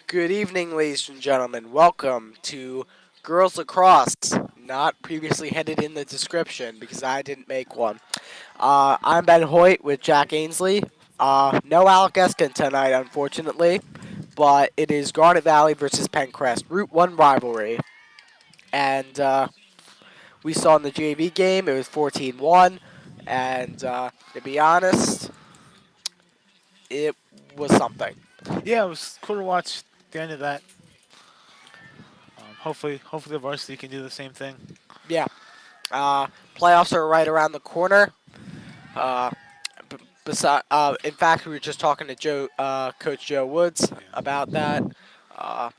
Good evening, ladies and gentlemen. Welcome to Girls Lacrosse, not previously headed in the description because I didn't make one. I'm Ben Hoyt with Jack Ainsley. No Alec Eskin tonight, unfortunately, but it is Garnet Valley versus Penncrest, Route 1 rivalry. And we saw in the JV game, it was 14-1, and to be honest, it was something. Yeah, it was cool to watch the end of that. Hopefully the varsity can do the same thing. Yeah. Playoffs are right around the corner. Uh, in fact, we were just talking to Coach Joe Woods about that. A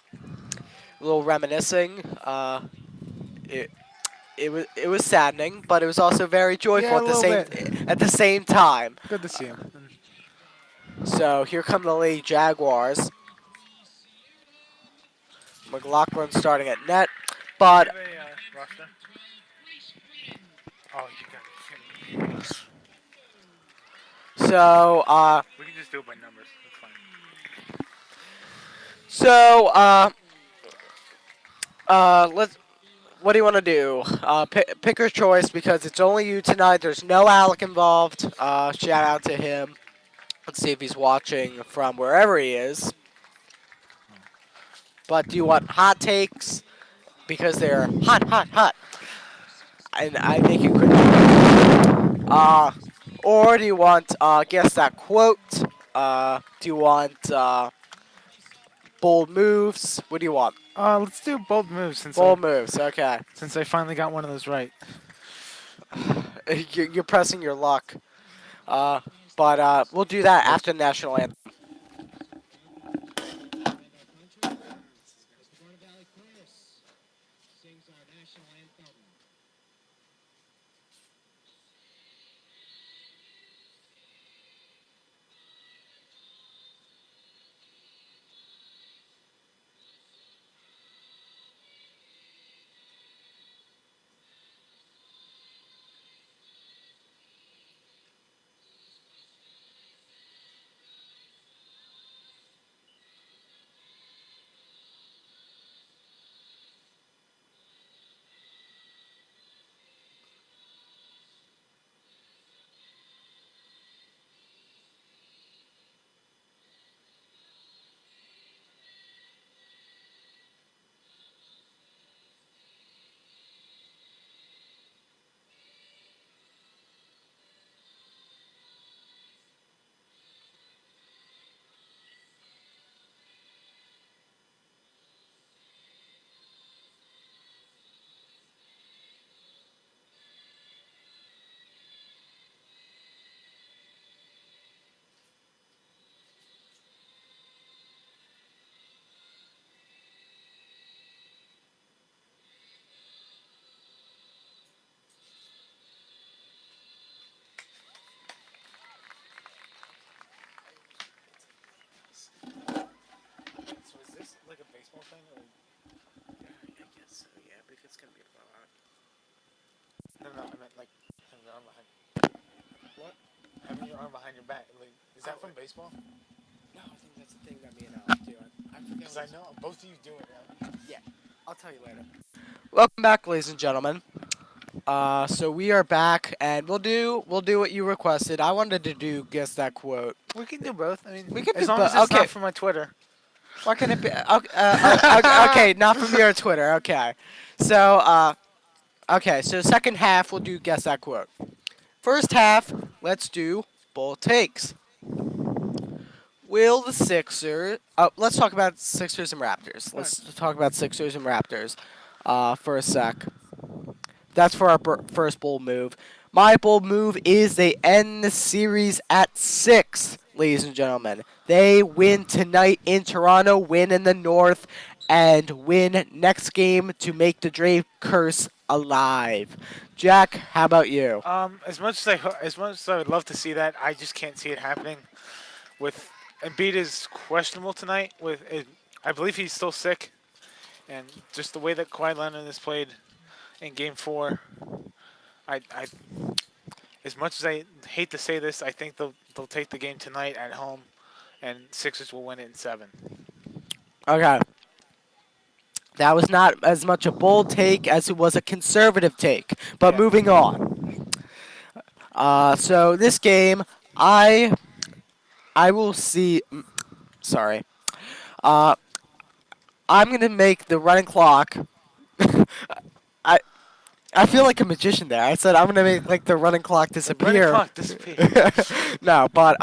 little reminiscing. It it was saddening, but it was also very joyful Yeah, a little bit. at the same time. Good to see him. So here come the Lady Jaguars. McLaughlin starting at net, but Roster? Oh, you got it. so We can just do it by numbers. That's fine. so let's. What do you want to do? Pick your choice because it's only you tonight. There's no Alec involved. Shout out to him. Let's see if he's watching from wherever he is. But do you want hot takes? Because they're hot, hot, hot. And I think you could. Or do you want guess that quote? Do you want bold moves? What do you want? Let's do bold moves Bold moves. Okay. since I finally got one of those right. You're pressing your luck. But we'll do that after the national anthem. So is this like a baseball thing? Or? I guess so. Yeah, because it's gonna be a blowout. No, I meant like having your arm behind. What? Having your arm behind your back. Like, is that from baseball? No, I think that's the thing that me and Alex do. I forget. Because I know both of you do it. Right? Yeah, I'll tell you later. Welcome back, ladies and gentlemen. So we are back, and we'll do what you requested. I wanted to do guess that quote. We can do both. I mean, We can as do long both. as it's Okay. not from my Twitter. Why can it be? Okay, not from your Twitter. Okay, so so second half we'll do guess that quote. First half, let's do bold takes. Will the Sixers? Let's talk about Sixers and Raptors. Let's talk about Sixers and Raptors for a sec. That's for our first bold move. My bold move is they end the series at 6, ladies and gentlemen. They win tonight in Toronto, win in the North, and win next game to make the Drake curse alive. Jack, how about you? As much as I would love to see that, I just can't see it happening. With Embiid is questionable tonight. I believe he's still sick, and just the way that Kawhi Leonard has played in Game 4, I as much as I hate to say this, I think they'll take the game tonight at home and Sixers will win it in 7. Okay. That was not as much a bold take as it was a conservative take. But Yeah. moving on. So this game, I I will see. Sorry. Uh, I'm gonna make the running clock. I I feel like a magician there. I said I'm gonna make like the running clock The running disappear. clock disappeared. No, but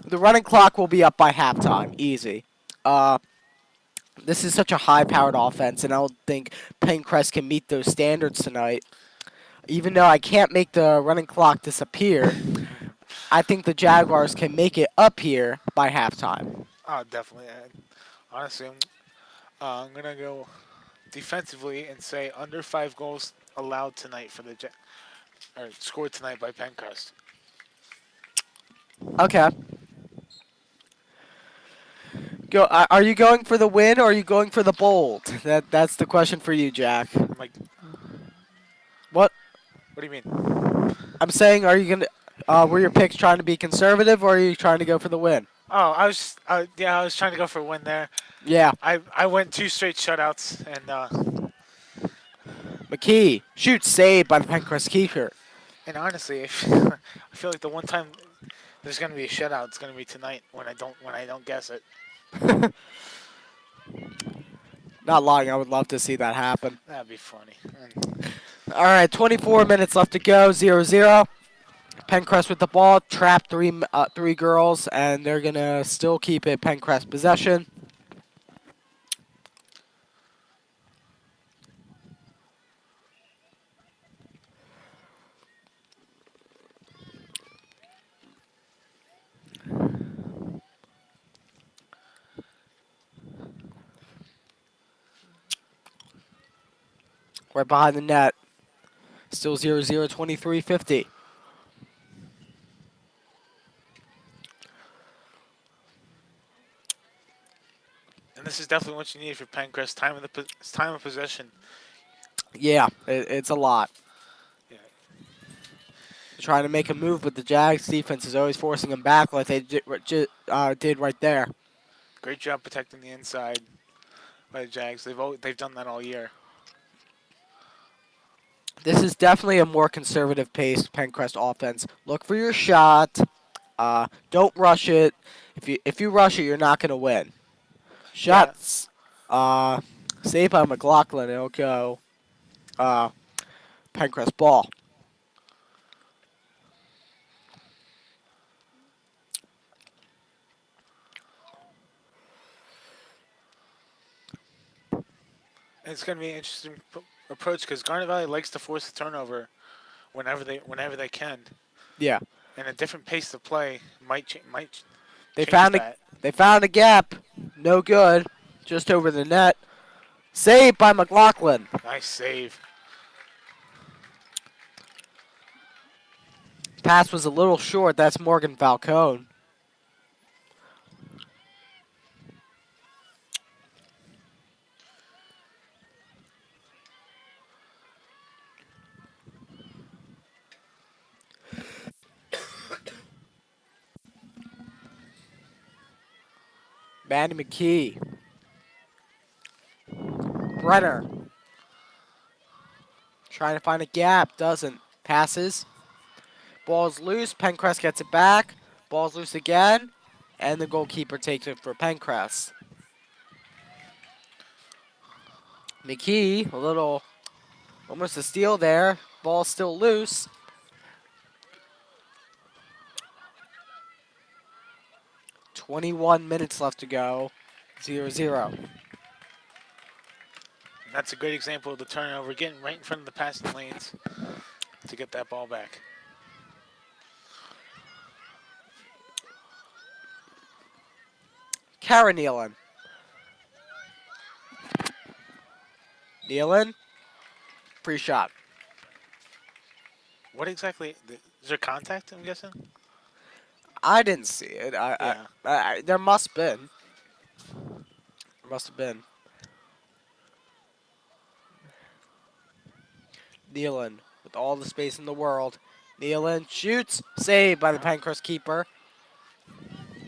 the running clock will be up by halftime. Easy. Uh, this is such a high-powered offense, and I don't think Penncrest can meet those standards tonight. Even though I can't make the running clock disappear, I think the Jaguars can make it up here by halftime. Oh, definitely. Honestly, I'm gonna go defensively and say under 5 goals allowed tonight for the or scored tonight by Penncrest. Okay. Go. Are you going for the win or are you going for the bold? That's the question for you, Jack. I'm like, What what do you mean? I'm saying, are you gonna? Were your picks trying to be conservative or are you trying to go for the win? Oh, I was trying to go for a win there. Yeah. I went 2 straight shutouts, McKee shoot saved by the Penncrest keeper. and honestly, I feel like the one time there's gonna be a shutout, it's gonna be tonight when I don't guess it. Not lying. I would love to see that happen. That'd be funny. All right. 24 minutes left to go. 0-0. Penncrest with the ball. Trap three girls, and they're gonna still keep it Penncrest possession. Right behind the net. Still 0-0, 23-50. And this is definitely what you need for Penncrest. Time of possession. Yeah, it's a lot. Yeah. Trying to make a move, but the Jags defense is always forcing them back like they did right there. Great job protecting the inside by the Jags. They've done that all year. This is definitely a more conservative paced Penncrest offense. Look for your shot. Don't rush it. If you rush it, you're not going to win. Shots. Saved by McLaughlin. It'll go Penncrest ball. And it's going to be an interesting approach because Garnet Valley likes to force a turnover whenever they can, Yeah. and a different pace of play might They change found that. they found a gap. No good. Just over the net. Saved by McLaughlin. Nice save. Pass was a little short. That's Morgan Falcone. Manny McKee. Brenner. Trying to find a gap. Doesn't. Passes. Ball's loose. Penncrest gets it back. Ball's loose again. And the goalkeeper takes it for Penncrest. McKee, almost a steal there. Ball's still loose. .21 minutes left to go. 0-0. That's a great example of the turnover, getting right in front of the passing lanes to get that ball back. Kara Nealon. Nealon. Free shot. What exactly? Is there contact, I'm guessing? I didn't see it. There must have been. Must have been. Nealon with all the space in the world. Nealon shoots. Saved by the Penncrest keeper.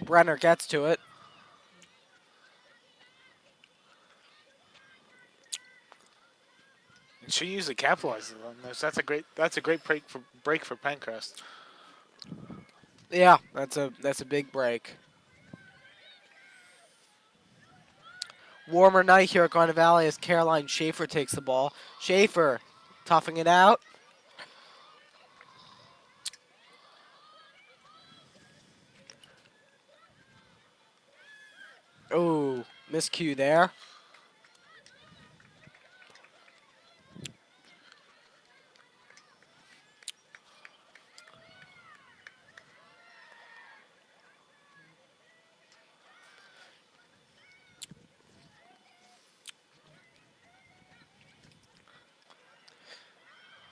Brenner gets to it. she usually capitalizes on this. That's a great break for Penncrest. Yeah, that's a big break. Warmer night here at Garnet Valley as Caroline Schaefer takes the ball. Schaefer toughing it out. Oh, miscue there.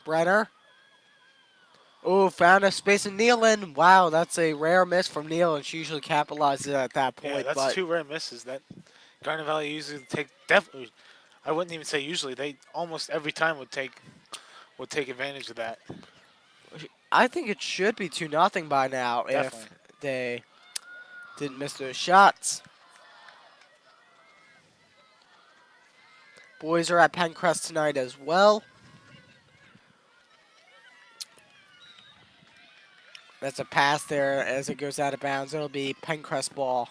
Brenner. Oh, found a space in Nealon. Wow, that's a rare miss from Nealon. She usually capitalizes at that Yeah, point, that's but two rare misses that Garnet Valley usually take. Definitely, I wouldn't even say usually. They almost every time would take advantage of that. I think it should be 2-0 by now if Definitely. they didn't miss those shots. Boys are at Penncrest tonight as well. That's a pass there as it goes out of bounds. It'll be Penncrest ball.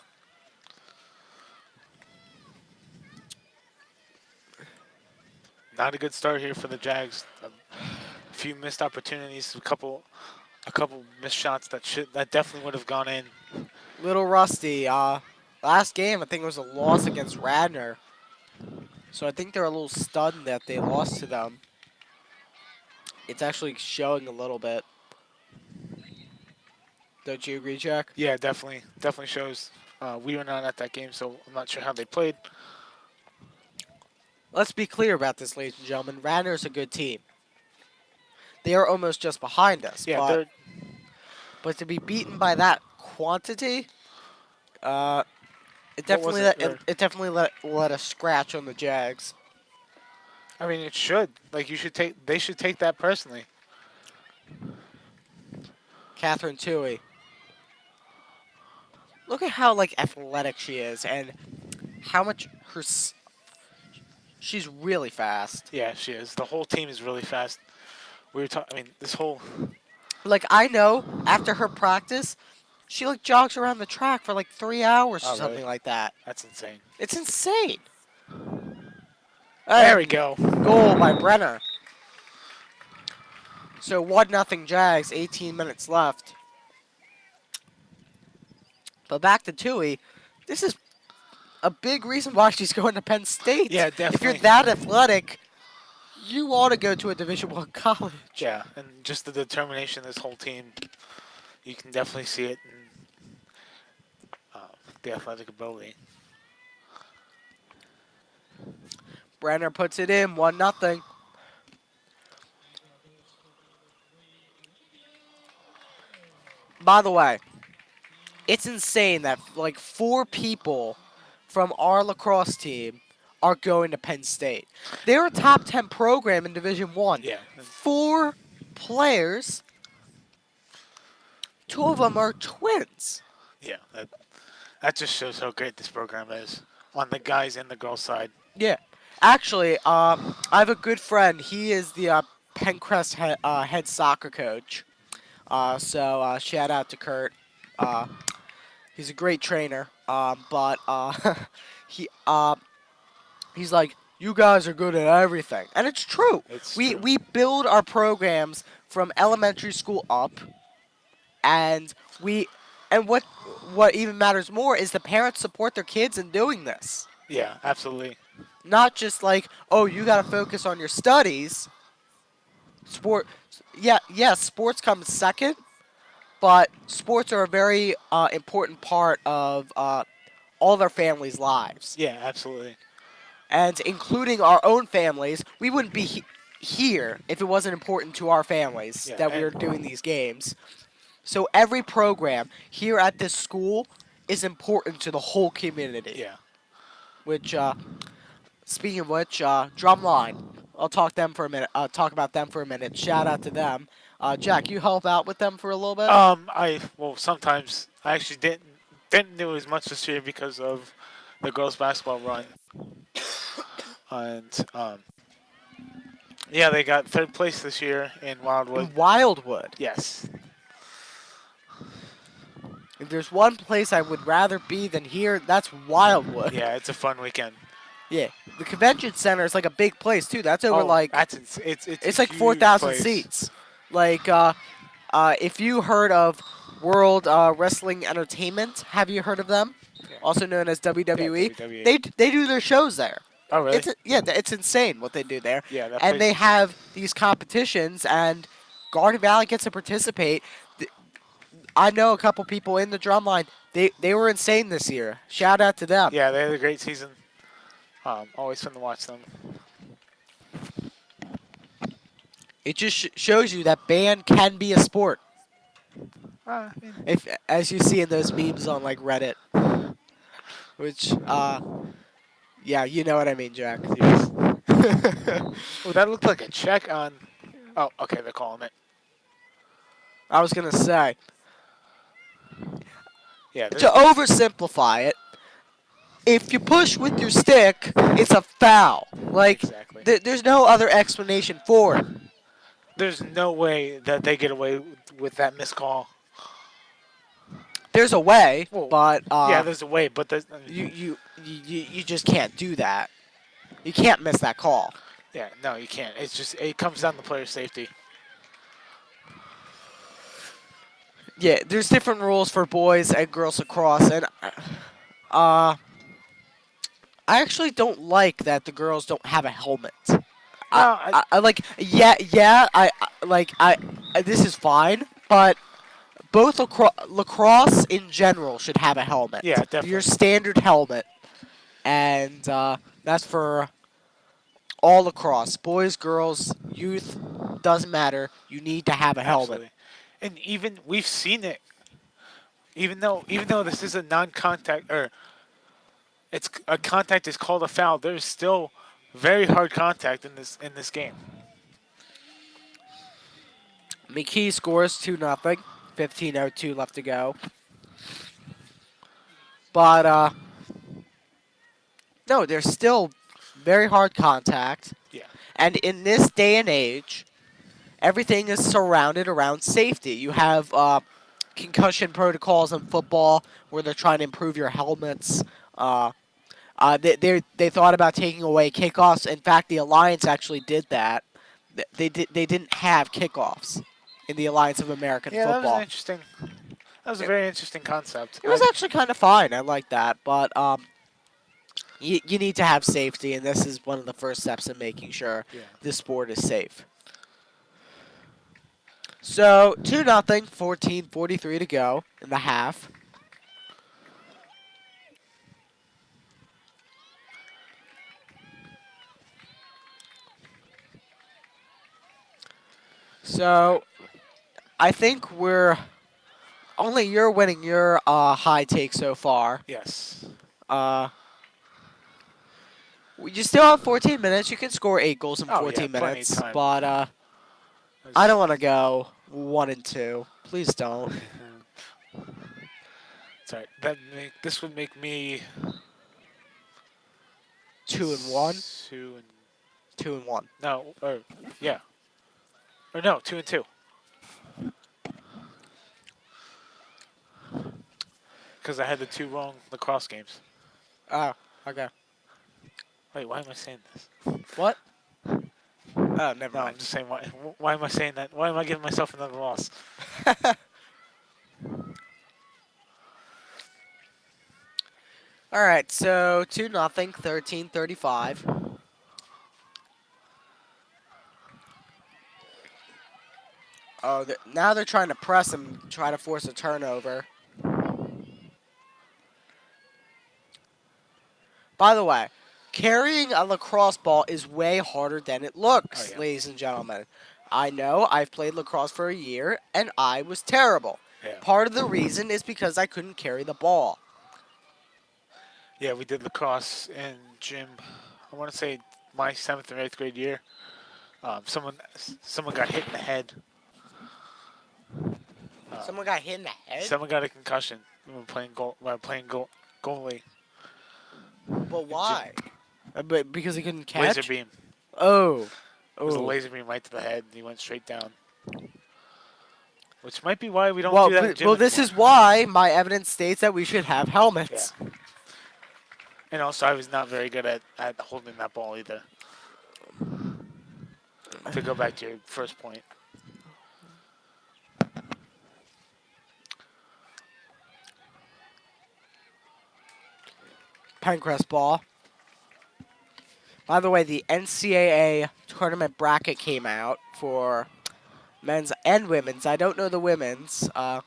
Not a good start here for the Jags. A few missed opportunities, a couple missed shots that definitely would have gone in. Little rusty. Last game I think it was a loss against Radnor. So I think they're a little stunned that they lost to them. It's actually showing a little bit. Don't you agree, Jack? Yeah, definitely shows. We were not at that game, so I'm not sure how they played. Let's be clear about this, ladies and gentlemen. Radnor's a good team. They are almost just behind us, Yeah, but they're to be beaten by that quantity, uh, it what was definitely it? let us scratch on the Jags. I mean, it should. Like they should take that personally. Catherine Toohey. Look at how like athletic she is and how much she's really fast. Yeah, she is. The whole team is really fast. We were talking. I mean, this whole. Like I know after her practice, she like jogs around the track for like 3 hours or Oh, really? something like that. That's insane. It's insane. There we And go. goal by Brenner. So 1-0 Jags, 18 minutes left. But back to Tui, this is a big reason why she's going to Penn State. Yeah, If you're definitely. that athletic, you ought to go to a Division One college. Yeah, and just the determination of this whole team, you can definitely see it in the athletic ability. Brenner puts it in, 1-0. By the way, it's insane that like 4 people from our lacrosse team are going to Penn State. They're a top 10 program in Division 1. Yeah, 4 players, 2 of them are twins. yeah. That just shows how great this program is on the guys and the girls side. Yeah. Actually, I have a good friend. He is the Penncrest head soccer coach. So shout out to Kurt. Uh, he's a great trainer. But he he's like, you guys are good at everything, and it's true. It's We true. we build our programs from elementary school up, and what even matters more is the parents support their kids in doing this. Yeah, absolutely. Not just like, oh, you got to focus on your studies. Sport, yeah, yes, sports comes second, but sports are a very important part of all their families' lives, Yeah, absolutely. and including our own families. We wouldn't be here if it wasn't important to our families Yeah, that we and were doing these games. So every program here at this school is important to the whole community. yeah. Which, speaking of which, Drumline. I'll talk them for a minute. Talk about them for a minute. Shout out to them. Jack, you help out with them for a little bit. Sometimes I actually didn't do as much this year because of the girls basketball run, and Yeah, they got third place this year in Wildwood. In Wildwood. Yes. If there's one place I would rather be than here, that's Wildwood. Yeah, it's a fun weekend. Yeah. The convention center is like a big place too. That's over Oh, like it's a it's like huge 4,000 place. seats. Like if you heard of World Wrestling Entertainment, have you heard of them? Yeah. Also known as Yeah, WWE. WWE. They do their shows there. Oh, really? It's insane what they do there. Yeah, that And place they is- have these competitions, and Garnet Valley gets to participate. I know a couple people in the drumline. They were insane this year. Shout out to them. Yeah, they had a great season. Always fun to watch them. It just shows you that band can be a sport. If as you see in those memes on like Reddit, which yeah, you know what I mean, Jack. Yes. Oh, that looked like a check on. Oh, okay, they're calling it. I was gonna say, Yeah, to oversimplify it, if you push with your stick, it's a foul. Like exactly. there's no other explanation for it. There's no way that they get away with that missed call. There's a way, Well, but yeah, there's a way, but there's you just can't do that. You can't miss that call. yeah, no, you can't. It's just it comes down to player safety. Yeah, there's different rules for boys and girls lacrosse, and I actually don't like that the girls don't have a helmet. I like this is fine, but both lacrosse in general should have a helmet. Yeah, definitely. Your standard helmet, and that's for all lacrosse, boys, girls, youth, doesn't matter. You need to have a helmet. Absolutely. And even we've seen it. Even though this is a non-contact or it's a contact is called a foul, there's still very hard contact in this game. McKee scores 2-0. 15:02 left to go. But no, there's still very hard contact. Yeah. And in this day and age, everything is surrounded around safety. You have concussion protocols in football where they're trying to improve your helmets. They thought about taking away kickoffs. In fact, the Alliance actually did that. They didn't have kickoffs in the Alliance of American Yeah, that Football. was an interesting. That was a very interesting concept. It was actually kind of fine. I like that, but you need to have safety, and this is one of the first steps in making sure Yeah. this sport is safe. So 2-0, 14:43 to go in the half. So I think only you're winning your high take so far. Yes. You still have 14 minutes. You can score 8 goals in Oh, yeah, 14 plenty of minutes, time. but I don't want to go 1-2. Please don't. Sorry. This would make me 2-1. 2-1. No, or yeah, or no, 2-2. Because I had the 2 wrong lacrosse games. Oh, okay. Wait, why am I saying this? What? Oh, never No, I'm mind. just saying why am I saying that? Why am I giving myself another loss? All right, so 2-0, 13:35. Oh, now they're trying to press him, try to force a turnover. By the way, carrying a lacrosse ball is way harder than it looks, Oh, yeah. ladies and gentlemen. I know I've played lacrosse for a year, and I was terrible. Yeah. Part of the reason is because I couldn't carry the ball. Yeah, we did lacrosse in gym. I want to say my 7th or 8th grade year. Someone got hit in the head. Someone got hit in the head? Someone got a concussion when playing goalie. But why? But because he couldn't catch? Laser beam. Oh. It was a Oh. laser beam right to the head, and he went straight down. Which might be why we don't Well, do that in the gym well, this anymore. is why my evidence states that we should have Yeah. helmets. And also, I was not very good at holding that ball either. To go back to your first point. Penncrest ball. By the way, the NCAA tournament bracket came out for men's and women's. I don't know the women's. I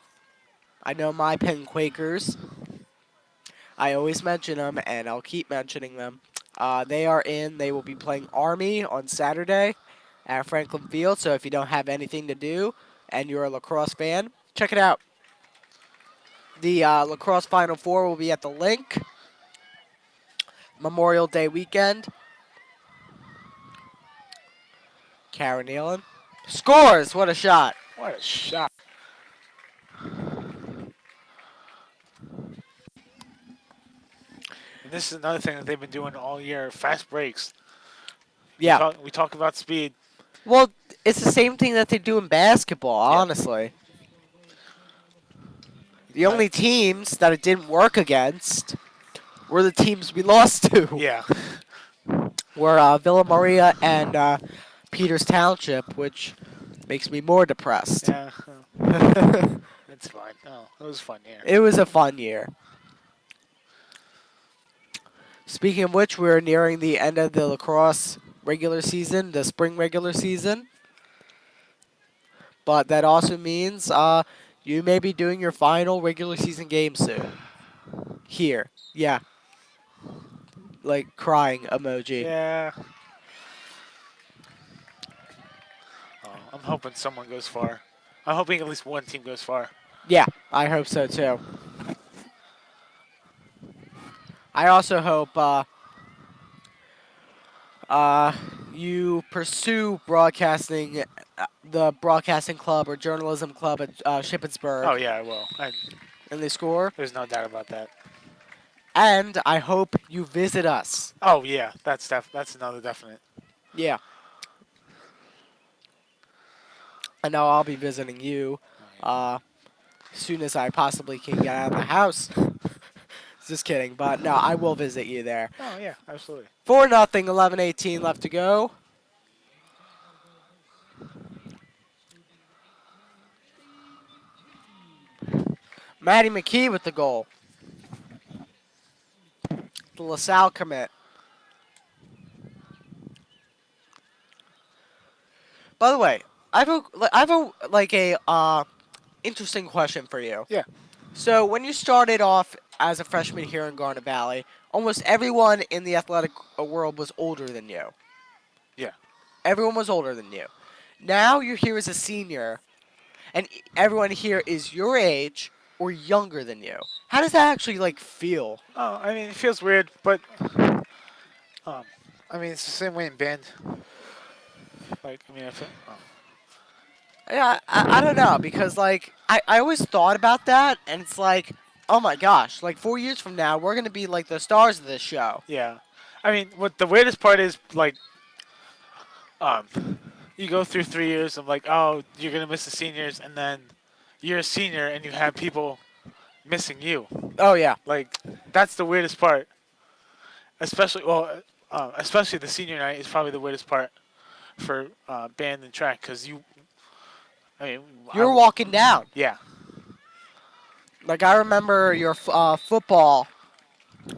know my Penn Quakers. I always mention them, and I'll keep mentioning them. They are in. They will be playing Army on Saturday at Franklin Field. So if you don't have anything to do and you're a lacrosse fan, check it out. The lacrosse Final Four will be at the Link Memorial Day weekend. Karen Nealon scores. What a shot! What a shot. And this is another thing that they've been doing all year, fast breaks. Yeah. We talk about speed. Well, it's the same thing that they do in basketball, Yeah. honestly. The only teams that it didn't work against were the teams we lost to. Yeah. Were Villa Maria and Peters Township, which makes me more depressed. Yeah. It's fine. Oh, it was fun here. It was a fun year. Speaking of which, we're nearing the end of the lacrosse regular season, the spring regular season. But that also means you may be doing your final regular season game soon. Here. Yeah. Like crying emoji. Yeah. Oh, I'm hoping someone goes far. I'm hoping at least one team goes far. Yeah, I hope so too. I also hope you pursue broadcasting, the broadcasting club or journalism club at Shippensburg, Oh yeah, I will. and they score. There's no doubt about that. And I hope you visit us. Oh yeah, that's another definite. Yeah. I know I'll be visiting you as soon as I possibly can get out of the house. Just kidding, but no, I will visit you there. Oh yeah, absolutely. 4-0, 11:18 left to go. Maddie McKee with the goal. The LaSalle commit. By the way, I have a interesting question for you. Yeah. So when you started off as a freshman here in Garnet Valley, almost everyone in the athletic world was older than you. Yeah. Everyone was older than you. Now you're here as a senior, and everyone here is your age or younger than you. How does that actually feel? Oh, I mean, it feels weird, but I mean, it's the same way in band. I mean, I feel. Oh. Yeah, I don't know because I always thought about that, and it's like, oh my gosh, 4 years from now we're gonna be the stars of this show. Yeah. I mean, what the weirdest part is, you go through 3 years of oh, you're gonna miss the seniors, and then you're a senior and you have people missing you. Oh yeah. That's the weirdest part. Especially the senior night is probably the weirdest part for band and track because You're walking down. Yeah. I remember your football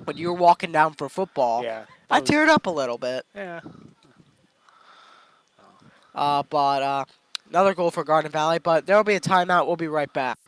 when you were walking down for football. Yeah. I teared up a little bit. Yeah. But another goal for Garden Valley. But there will be a timeout. We'll be right back.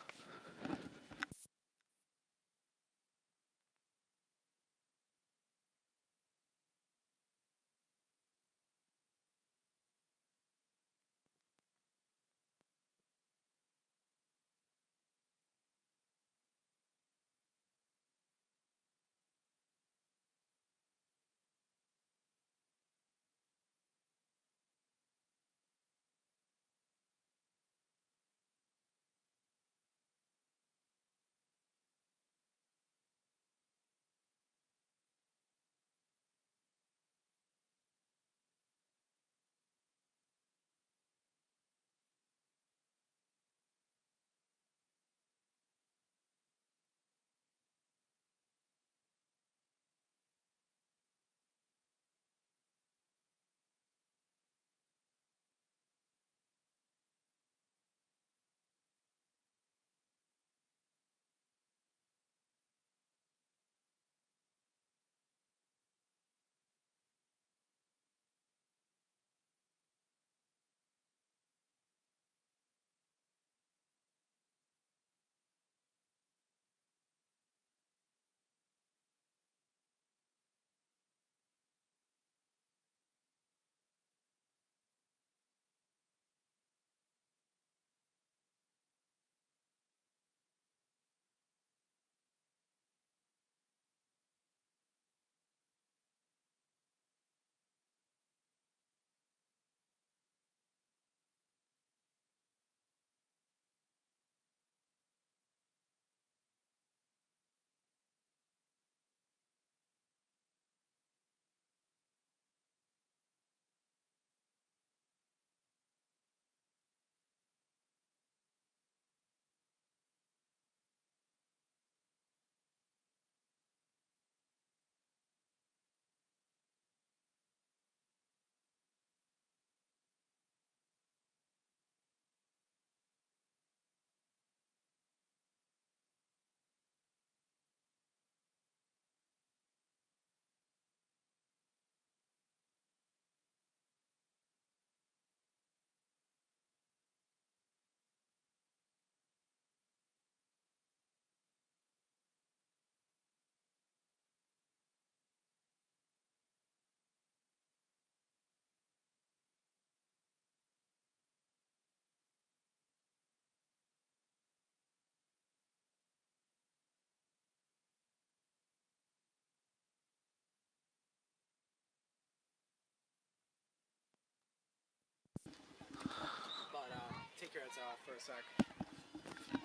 records for a sec.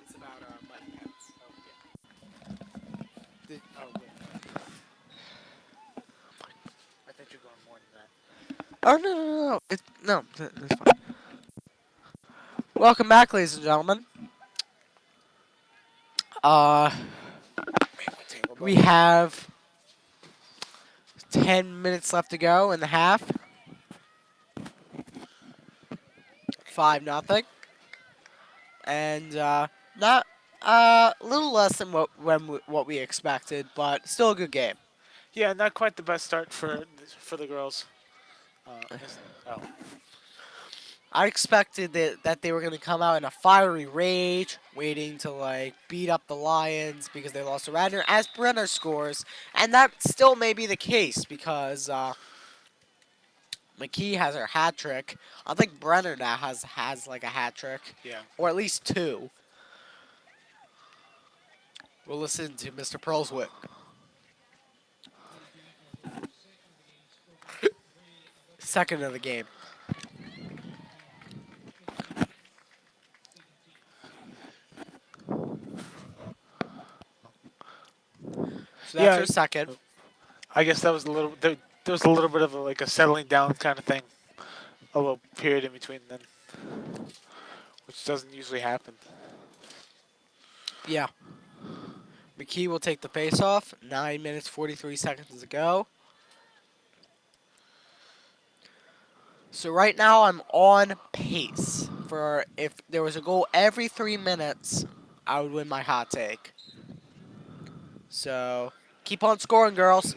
It's about money heads. Oh, Oh, wait. I think you're going more than that. oh no. That's fine. Welcome back, ladies and gentlemen. Uh, Man, my table we bug. have 10 minutes left to go in the half. 5-0, and not a little less than what we expected, but still a good game. Yeah, not quite the best start for the girls. Oh, I expected that they were going to come out in a fiery rage, waiting to like beat up the Lions because they lost to Radnor as Brenner scores, and that still may be the case because McKee has her hat trick. I think Brenner now has like a hat trick, yeah. or at least two. We'll listen to Mr. Pearlswick. Second of the game. So that's Yeah, her second. I guess that was a little. There was a little bit of like a settling down kind of thing. A little period in between then, which doesn't usually happen. Yeah. McKee will take the face off. 9 minutes, 43 seconds to go. So right now I'm on pace for if there was a goal every 3 minutes, I would win my hot take. So keep on scoring, girls.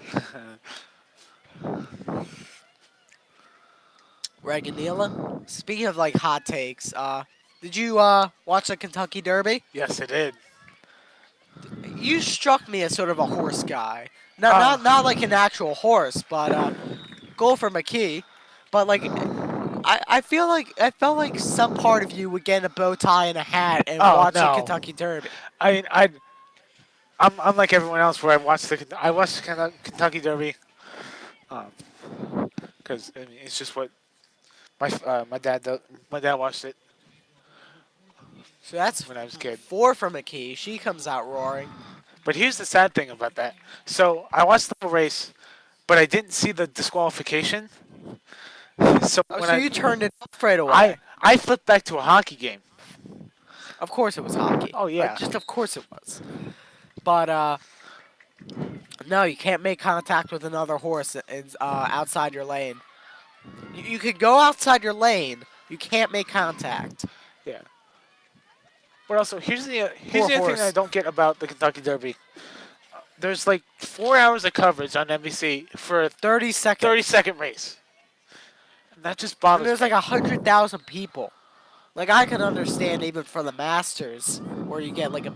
Reganila. Speaking of like hot takes, did you watch the Kentucky Derby? Yes, it did. You struck me as sort of a horse guy. Not Uh, not not like an actual horse, but goal for McKee. But like I felt like some part of you would get in a bow tie and a hat and oh watch the no. Kentucky Derby. I mean, I'm unlike everyone else where I watched the Kentucky Derby, because I mean it's just what my dad my dad watched it So that's when I was a kid. 4 for McKee. She comes out roaring. But here's the sad thing about that. So I watched the whole race, but I didn't see the disqualification. So Oh, when so I you turned it off right I away. I flipped back to a hockey game. Of course it was hockey. Oh yeah. Just of course it was. But no, you can't make contact with another horse outside your lane. You could go outside your lane. You can't make contact. Yeah. But also here's Poor the other thing that I horse. don't get about the Kentucky Derby. There's like 4 hours of coverage on NBC for a 30 seconds. 30-second race. And that just And bothers there's me. like 100,000 people. Like I can understand even for the Masters, where you get like a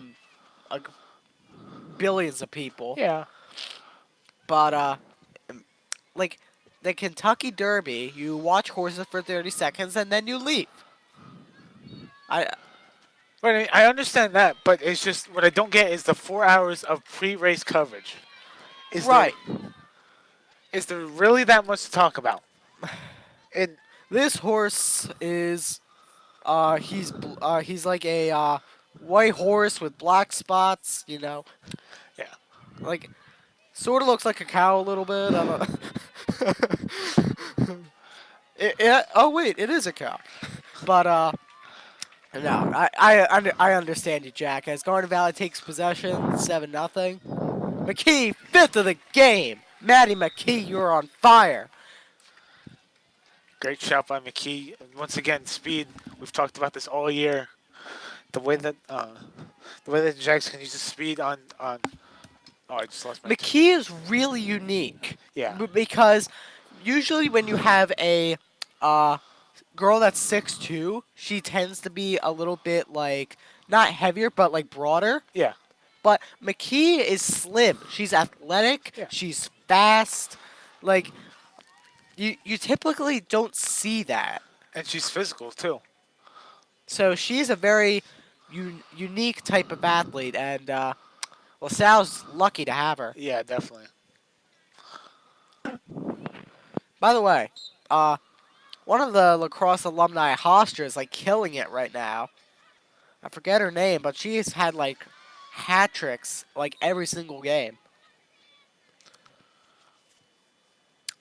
billions of people. Yeah. But like the Kentucky Derby, you watch horses for 30 seconds and then you leave. I But I mean, I understand that, but it's just what I don't get is the 4 hours of pre-race coverage. Is right. there really that much to talk about? And This horse is he's like a white horse with black spots, you know. yeah, Like sort of looks like a cow a little bit. I don't oh wait, it is a cow. But no, I understand you, Jack. As Garnet Valley takes possession, 7-0. McKee, 5th of the game. Maddie McKee, you're on fire. great shot by McKee. And once again, speed. We've talked about this all year. The way that the Jags can use the speed on. Oh, I just lost my. McKee is really unique. Yeah. Because usually when you have a girl that's 6'2", she tends to be a little bit like not heavier but like broader. Yeah. But McKee is slim. She's athletic. Yeah. She's fast. Like you typically don't see that. And she's physical too. So she's a very unique type of athlete, and LaSalle's lucky to have her. Yeah, definitely. By the way, one of the lacrosse alumni Hofstra is like killing it right now. I forget her name, but she's had like hat tricks like every single game.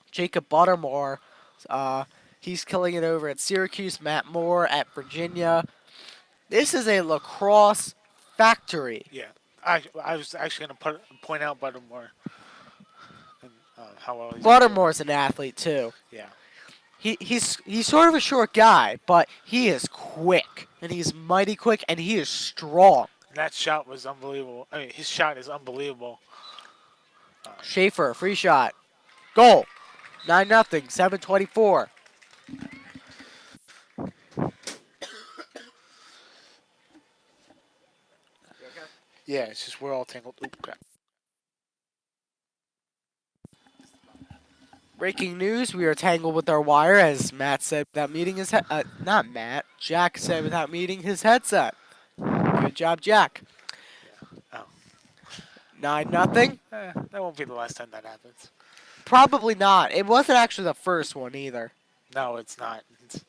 Jacob Buttermore, uh, he's killing it over at Syracuse. Matt Moore at Virginia. This is a lacrosse factory. Yeah, I was actually going to point out Buttermore and how well he's been doing. Buttermore's an athlete too. Yeah, He's sort of a short guy, but he is quick and he's mighty quick and he is strong. and that shot was unbelievable. I mean, his shot is unbelievable. Schaefer, free shot, goal, 9-0, 7:24. Yeah, it's just we're all tangled. Oop, crap. Breaking news: we are tangled with our wire, as Matt said without meeting his not Matt. Jack said without meeting his headset. Good job, Jack. Oh, 9-0. that won't be the last time that happens. Probably not. It wasn't actually the first one either. No, it's not. It's,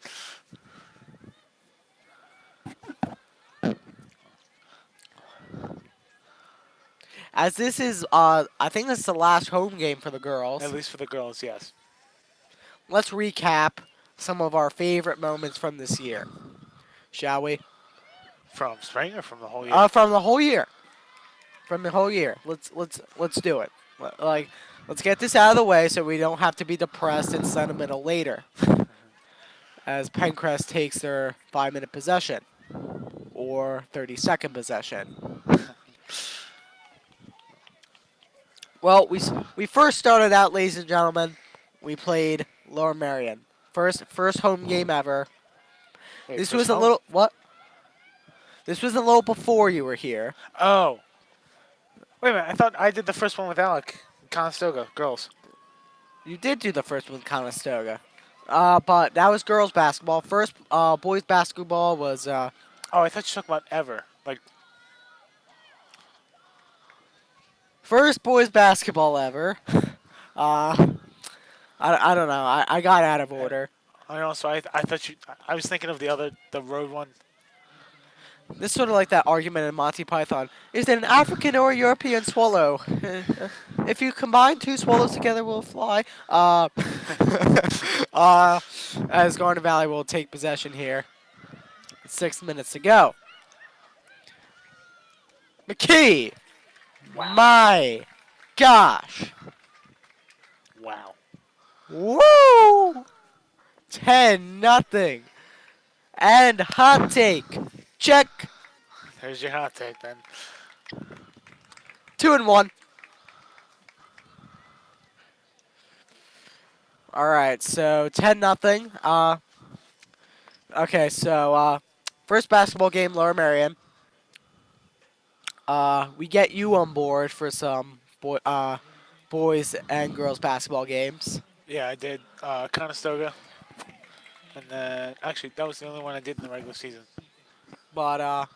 As this is, I think this is the last home game for the girls. at least for the girls, yes. Let's recap some of our favorite moments from this year, shall we? From spring or from the whole year? From the whole year. From the whole year. Let's do it. Let's get this out of the way so we don't have to be depressed and sentimental later. As Penncrest takes their 5-minute possession or 30-second possession. Well, we first started out, ladies and gentlemen. We played Lower Merion. First home game ever. Wait, This first was a home? little what? This was a little before you were here. Oh. Wait a minute. I thought I did the first one with Alec. Conestoga, girls. You did do the first one with Conestoga. But that was girls basketball. First boys basketball was Oh, I thought you were talking about ever. Like, first boys basketball ever. I don't know. I got out of order. I know, so I thought you. I was thinking of the road one. This is sort of like that argument in Monty Python. Is it an African or a European swallow? If you combine two swallows together, we'll fly. As Garnet Valley will take possession here. 6 minutes to go. McKee. Wow. My gosh. Wow. Woo! 10-0. And hot take. Check. There's your hot take, then. 2-1. All right, so 10-0. Okay, so first basketball game, Lower Merion. We get you on board for some boys and girls basketball games. Yeah, I did Conestoga. And then, actually, that was the only one I did in the regular season. But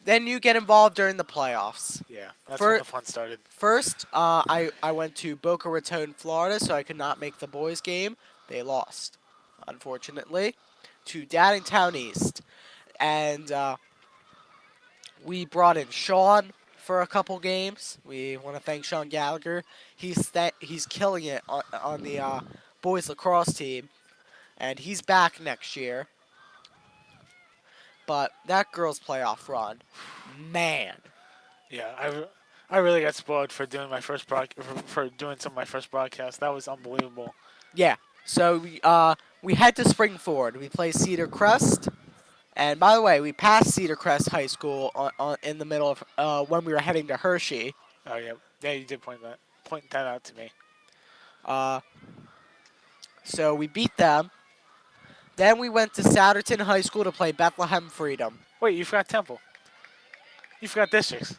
then you get involved during the playoffs. Yeah, that's For- when the fun started. First, I went to Boca Raton, Florida, so I could not make the boys' game. They lost, unfortunately, to Downingtown East. And we brought in Sean for a couple games. We want to thank Sean Gallagher. He's killing it on the boys lacrosse team, and he's back next year. But that girls' playoff run, man. Yeah, I really got spoiled for doing my first for doing some of my first broadcasts. That was unbelievable. Yeah. So we head to Springford. We play Cedar Crest. And by the way, we passed Cedar Crest High School in the middle of when we were heading to Hershey. Oh yeah, yeah, you did point that out to me. So we beat them. Then we went to Souderton High School to play Bethlehem Freedom. Wait, you forgot Temple. You forgot districts.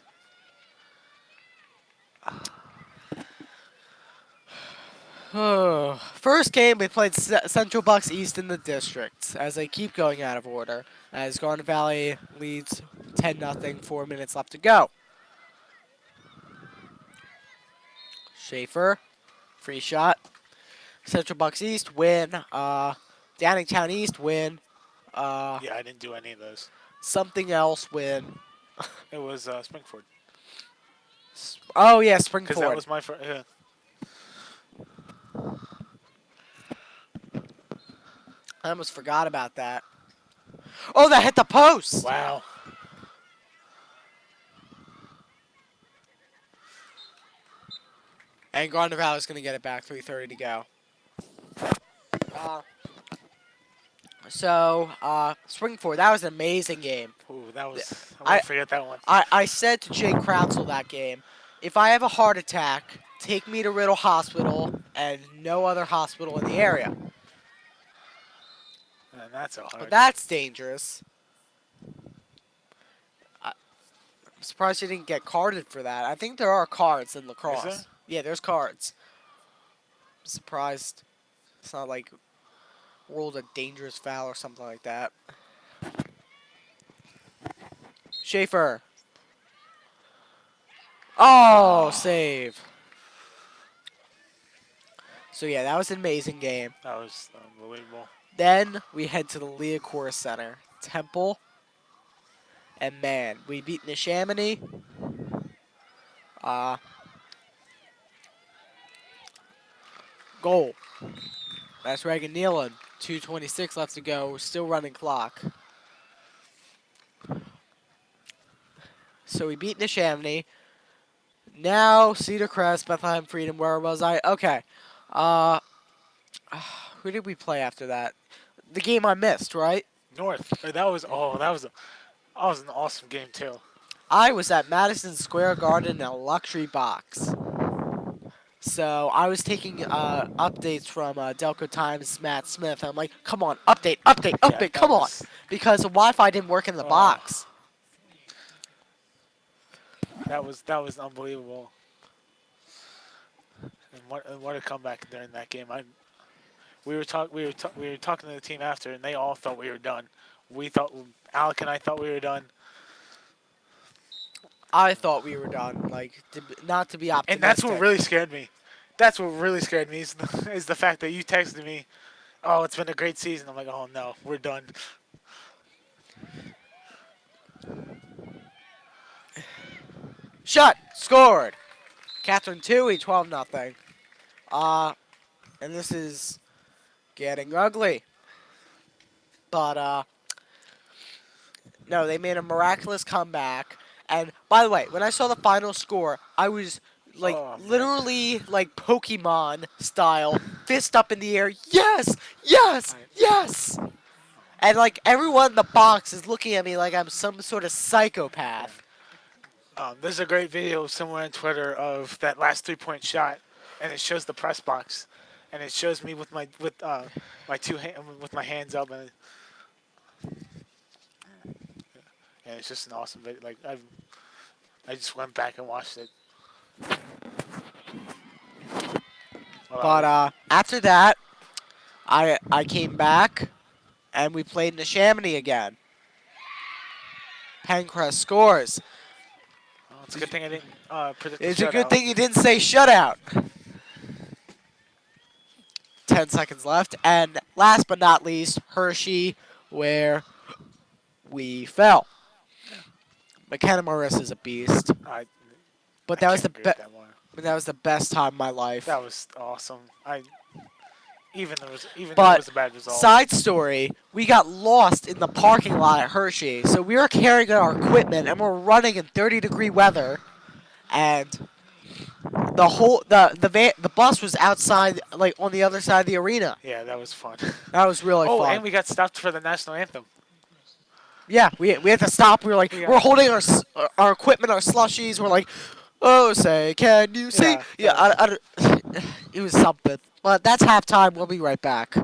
First game, we played Central Bucks East in the district, as they keep going out of order, as Garnet Valley leads 10-0, 4 minutes left to go. Schaefer, free shot. Central Bucks East win Downingtown East win. Yeah, I didn't do any of those. Something else win. It was Springford. Oh yeah, Because that Springford. was my first. Yeah. I almost forgot about that. Oh, that hit the post. Wow. And Garnet is going to get it back. 3:30 to go. Uh, Springford, that was an amazing game. Ooh, that Th- was. I I, won't forget that one. I said to Jay Krautzel that game, if I have a heart attack, take me to Riddle Hospital and no other hospital in the area. And that's so But hard. that's dangerous. I'm surprised you didn't get carded for that. I think there are cards in Is there? lacrosse. Yeah, there's cards. I'm surprised it's not like ruled a dangerous foul or something like that. Schaefer. Oh, save. So yeah, that was an amazing game. That was unbelievable. Then we head to the Lacrosse Center. Temple. And man, we beat Neshaminy. Uh, Goal. That's Reagan Nealon. 2:26 left to go. Still running clock. So we beat Neshaminy. Now Cedar Crest, Bethlehem Freedom. Where was I? Okay. Uh, who did we play after that? The game I missed, right? North. That was. Oh, that was an awesome game too. I was at Madison Square Garden in a luxury box. So I was taking updates from Delco Times, Matt Smith. I'm like, come on, update, update, Yeah, update, that come on. was. Because the Wi-Fi didn't work in the Oh, box. that was unbelievable. And what a comeback during that game. We were talking to the team after, and they all thought we were done. We thought Alec and I thought we were done, I thought we were done. Like, not to be and that's optimistic. what really scared me. That's what really scared me is the fact that you texted me, "Oh, it's been a great season." I'm like, "Oh no, we're done." Shot, scored. Catherine 2, 12 nothing. And this is getting ugly. But no, they made a miraculous comeback. And by the way, when I saw the final score, I was like Oh man, literally like Pokemon style, fist up in the air. Yes, yes, I, yes. And like everyone in the box is looking at me like I'm some sort of psychopath. there's a great video somewhere on Twitter of that last 3-point shot, and it shows the press box, and it shows me with my with my hands up, and it's just an awesome video. Like I just went back and watched it. But after that, I came back and we played Neshaminy again. Penncrest scores. Well, it's a good thing I didn't predict the It's a good shutout. thing you didn't say shutout. 10 seconds left. And last but not least, Hershey, where we fell. McKenna Morris is a beast. I But I can't agree with that more. that was the best time of my life. That was awesome. Even though it But was a bad result. side story, we got lost in the parking lot at Hershey. So we were carrying our equipment and we're running in 30-degree weather, and the bus was outside, like on the other side of the arena. Yeah, that was fun. That was really Oh, fun. and we got stopped for the national anthem. Yeah, we had to stop. We were like, Yeah. we're holding our equipment, our slushies. We're like, oh, say, can you see? Yeah, It was something. But that's halftime. We'll be right back.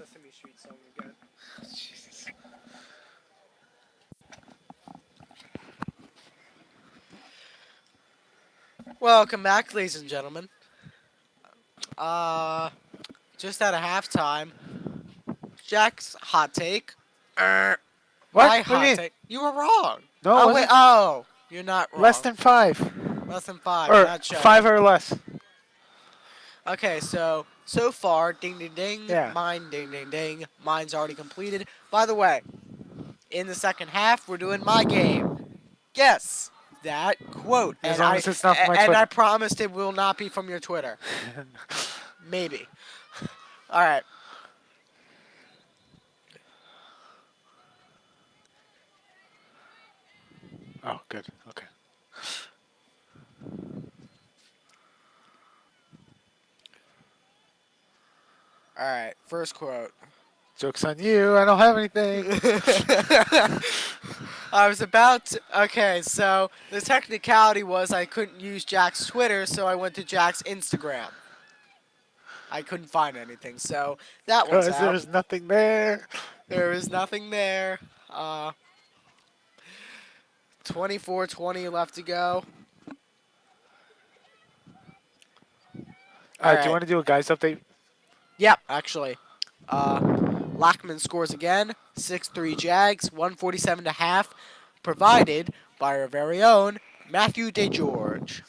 Sesame Street song again. Jesus. Welcome back, ladies and gentlemen. Uh, just at a halftime, Jack's hot take. What? My What do you hot mean? take. You were wrong. No, it Oh wait. wasn't. Oh, you're not Less wrong. than 5. Less than five. Or Not showing. 5 or less. Okay, so far, ding ding ding, Yeah. mine ding ding ding, mine's already completed. By the way, in the second half, we're doing my game. Guess that quote, As long as it's not from my and I Twitter. promised it will not be from your Twitter. Maybe. All right. Oh, good. Okay. All right. First quote. Joke's on you. I don't have anything. I was about to, okay, so the technicality was I couldn't use Jack's Twitter, so I went to Jack's Instagram. I couldn't find anything, so that one's Because out. there's nothing there. There is nothing there. 24:20 left to go. Do you Alright. want to do a guys update? Yep, actually. Lackman scores again. 6-3 Jags, 147 to half. Provided by our very own Matthew DeGeorge.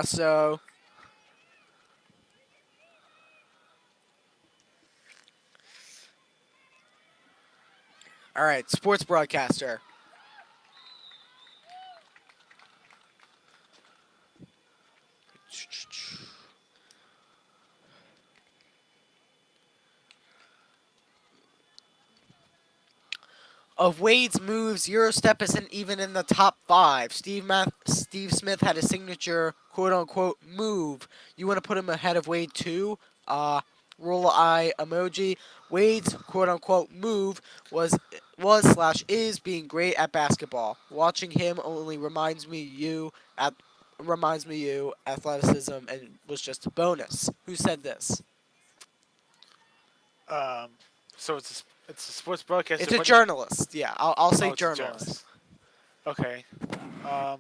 So all right, sports broadcaster. Of Wade's moves, Eurostep isn't even in the top 5. Steve Smith had a signature quote-unquote move. You want to put him ahead of Wade too? Roll eye emoji. Wade's quote-unquote move was/is being great at basketball. Watching him only reminds me you athleticism and was just a bonus. Who said this? Um, so it's a sports broadcaster. It's a but- journalist. Yeah, I'll say Oh, it's a journalist. Okay. Um,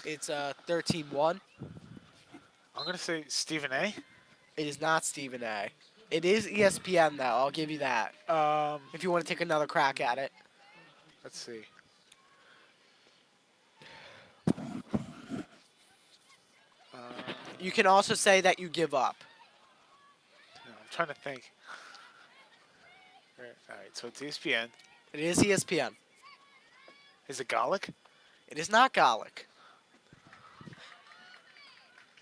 It's 13-1. I'm gonna say Stephen A. It is not Stephen A. It is ESPN though. I'll give you that. If you want to take another crack at it. Let's see. You can also say that you give up. I'm trying to think. All right, so it's ESPN. It is ESPN. Is it Golic? It is not Golic.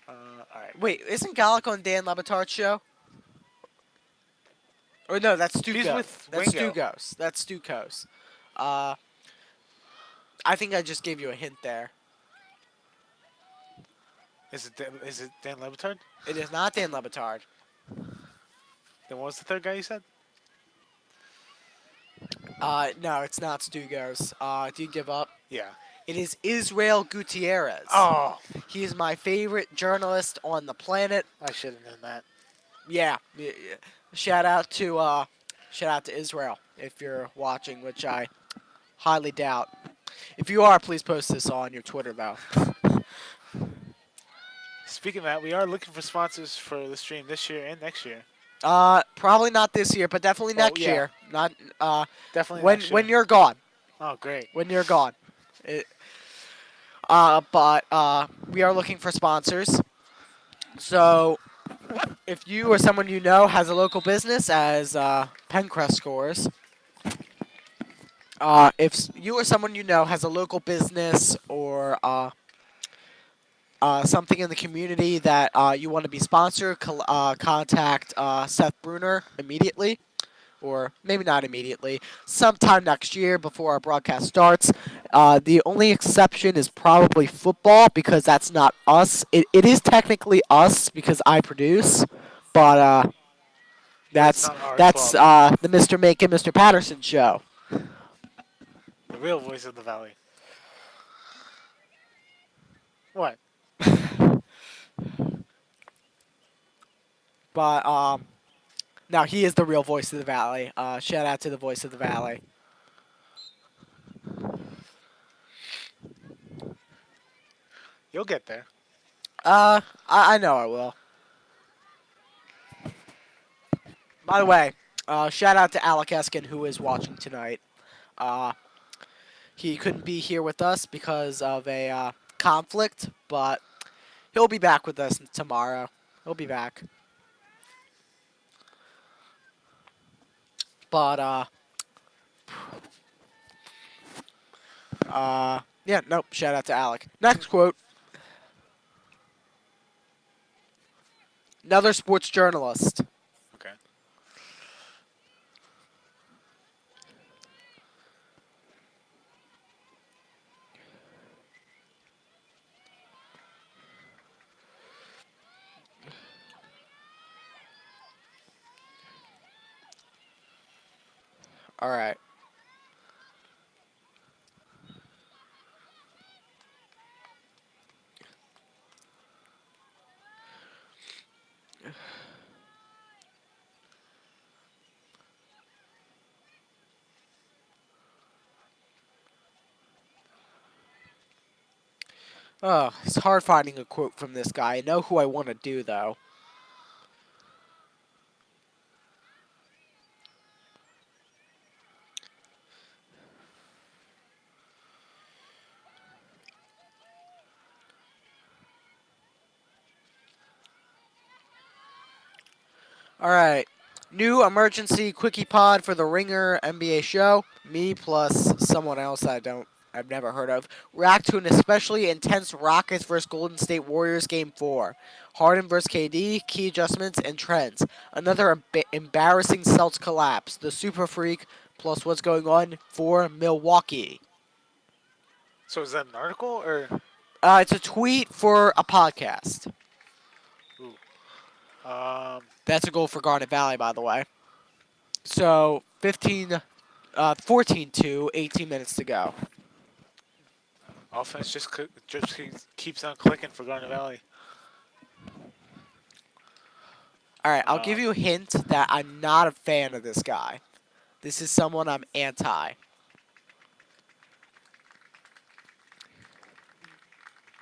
All right. Wait, isn't Golic on Dan Lebatard's show? Or no, that's Stu He's Ghost. with That's Stu Wingo. Ghost. That's Stu Ghost. I think I just gave you a hint there. Is it Dan Lebitard? It is not Dan Lebatard. Then what was the third guy you said? No, it's not Stu Ghost. Do you give up? Yeah. It is Israel Gutierrez. Oh, He is my favorite journalist on the planet. I should have known that. Yeah. Shout out to Israel if you're watching, which I highly doubt. If you are, please post this on your Twitter though. Speaking of that, we are looking for sponsors for the stream this year and next year. Probably not this year, but definitely next yeah. year. Not Definitely when next when year. you're gone. Oh, great. When you're gone. But we are looking for sponsors. So if you or someone you know has a local business, as Penncrest scores, if you or someone you know has a local business or something in the community that you want to be sponsored, contact Seth Bruner immediately. Or maybe not immediately, sometime next year before our broadcast starts. The only exception is probably football because that's not us. It is technically us because I produce, but But it's That's not our that's club. the Mr. Macon, Mr. Patterson show. The real voice of the valley. What? But now he is the real voice of the valley. Shout out to the voice of the valley. You'll get there. I know I will. By the way, shout out to Alec Eskin who is watching tonight. Uh, he couldn't be here with us because of a conflict, but he'll be back with us tomorrow. He'll be back. But yeah, nope. Shout out to Alec. Next quote. Another sports journalist. Okay. All right. Oh, it's hard finding a quote from this guy. I know who I want to do though. All right. New emergency quickie pod for the Ringer NBA show. Me plus someone else I've never heard of. React to an especially intense Rockets versus Golden State Warriors game 4. Harden versus KD, key adjustments and trends. Another embarrassing Celtics collapse. The Super Freak plus what's going on for Milwaukee. So is that an article or? It's a tweet for a podcast. Ooh. That's a goal for Garnet Valley, by the way. So 14-2, 18 minutes to go. Offense just keeps on clicking for Garnet Valley. All right, I'll give you a hint that I'm not a fan of this guy. This is someone I'm anti.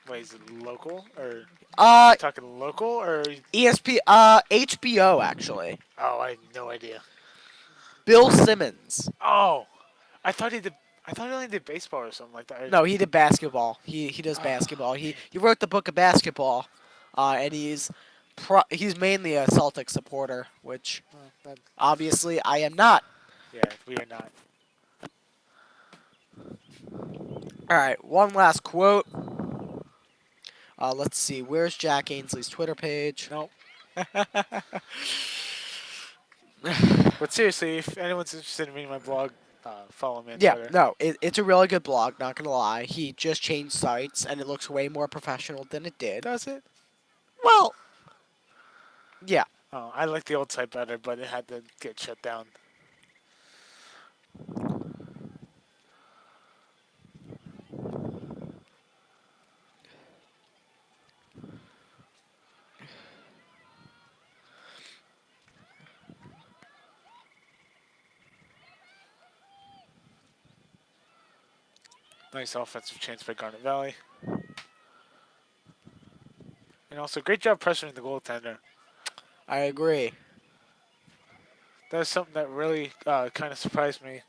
Wait, is it local or Uh, talking local or? HBO actually. Oh, I have no idea. Bill Simmons. Oh, I thought he did. I thought he only did baseball or something like that. No, he did basketball. He does basketball. He wrote the book of basketball, and he's mainly a Celtic supporter, which obviously I am not. Yeah, we are not. All right, one last quote. Let's see. Where's Jack Ainsley's Twitter page? Nope. But seriously, if anyone's interested in reading my blog, follow me on Yeah, Twitter. no, it's a really good blog, not gonna lie. He just changed sites, and it looks way more professional than it did. Does it? Well, yeah. Oh, I like the old site better, but it had to get shut down. Nice offensive chance by Garnet Valley. And also, great job pressuring the goaltender. I agree. That was something that really kind of surprised me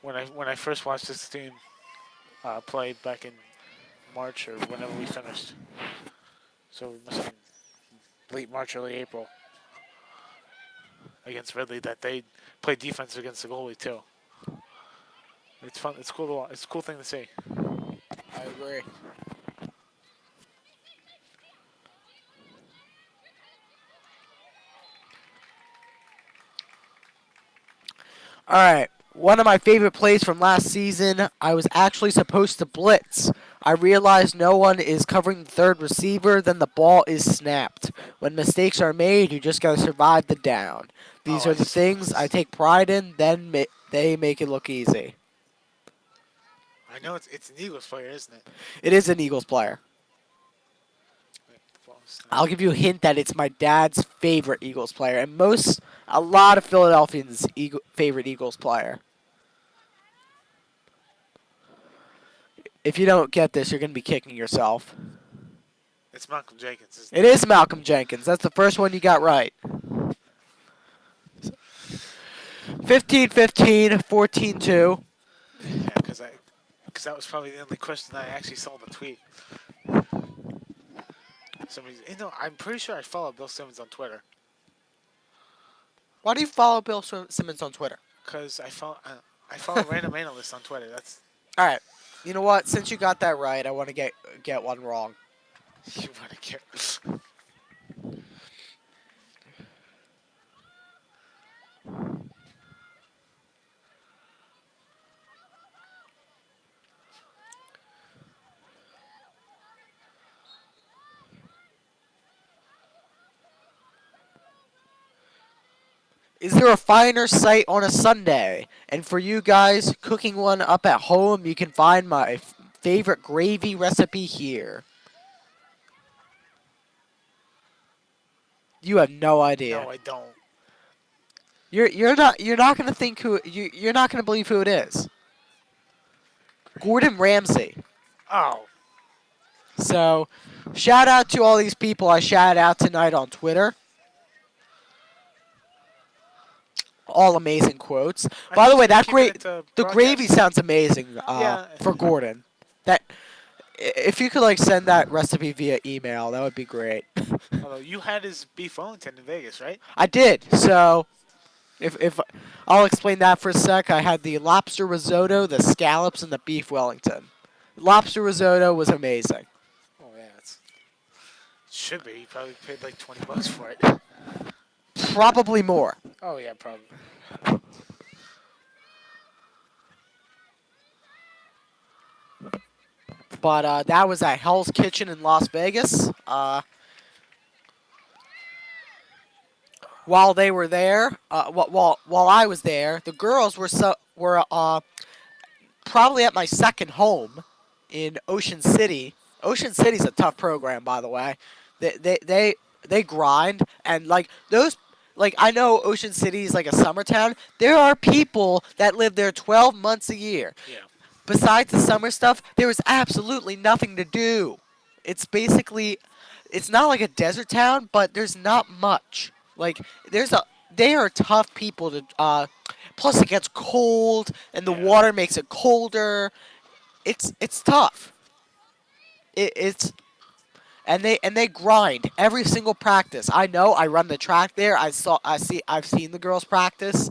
when I first watched this team play back in March or whenever we finished. So it must have been late March, early April against Ridley that they play defense against the goalie too. It's fun. It's cool to watch. It's a cool thing to see. I agree. All right. One of my favorite plays from last season, I was actually supposed to blitz I realize no one is covering the third receiver, then the ball is snapped. When mistakes are made, you just gotta survive the down. Oh, These I are the saw things I this. take pride in, then they make it look easy. I know it's an Eagles player, isn't it? It is an Eagles player. Wait, the ball I'll snapped. give you a hint that it's my dad's favorite Eagles player, and a lot of Philadelphians' favorite Eagles player. If you don't get this, you're gonna be kicking yourself. It's Malcolm Jenkins, isn't It it? is Malcolm Jenkins. That's the first one you got right. 15-15, 14-2. Yeah, because that was probably the only question I actually saw the tweet. Somebody, I'm pretty sure I follow Bill Simmons on Twitter Why do you follow Bill Simmons on Twitter? because I follow random analysts on Twitter. That's All right. You know what? Since you got that right, I want to get one wrong. you want to get. Is there a finer sight on a Sunday? And for you guys cooking one up at home, you can find my favorite gravy recipe here. You have no idea. No, I don't. You're not gonna think you're not gonna believe who it is. Gordon Ramsay. Oh, So, shout out to all these people I shouted out tonight on Twitter. All amazing quotes. I By the thought way, you were that keeping great it to the gravy broadcast. sounds amazing Yeah. for Gordon. That if you could like send that recipe via email, that would be great. Although you had his beef Wellington in Vegas, right? I did. So if I'll explain that for a sec. I had the lobster risotto, the scallops, and the beef Wellington. Lobster risotto was amazing. Oh yeah, should be. He probably paid like $20 for it. Probably more. Oh yeah, probably. But that was at Hell's Kitchen in Las Vegas. While they were there, while I was there, the girls were probably at my second home in Ocean City. Ocean City's a tough program, by the way. They grind and like those. Like I know Ocean City is like a summer town. There are people that live there 12 months a year. Yeah. Besides the summer stuff, there is absolutely nothing to do. It's basically, it's not like a desert town, but there's not much. Like they are tough people to. Plus, it gets cold, and the Yeah. water makes it colder. It's tough. It's and they grind every single practice. I know. I run the track there. I've seen the girls practice.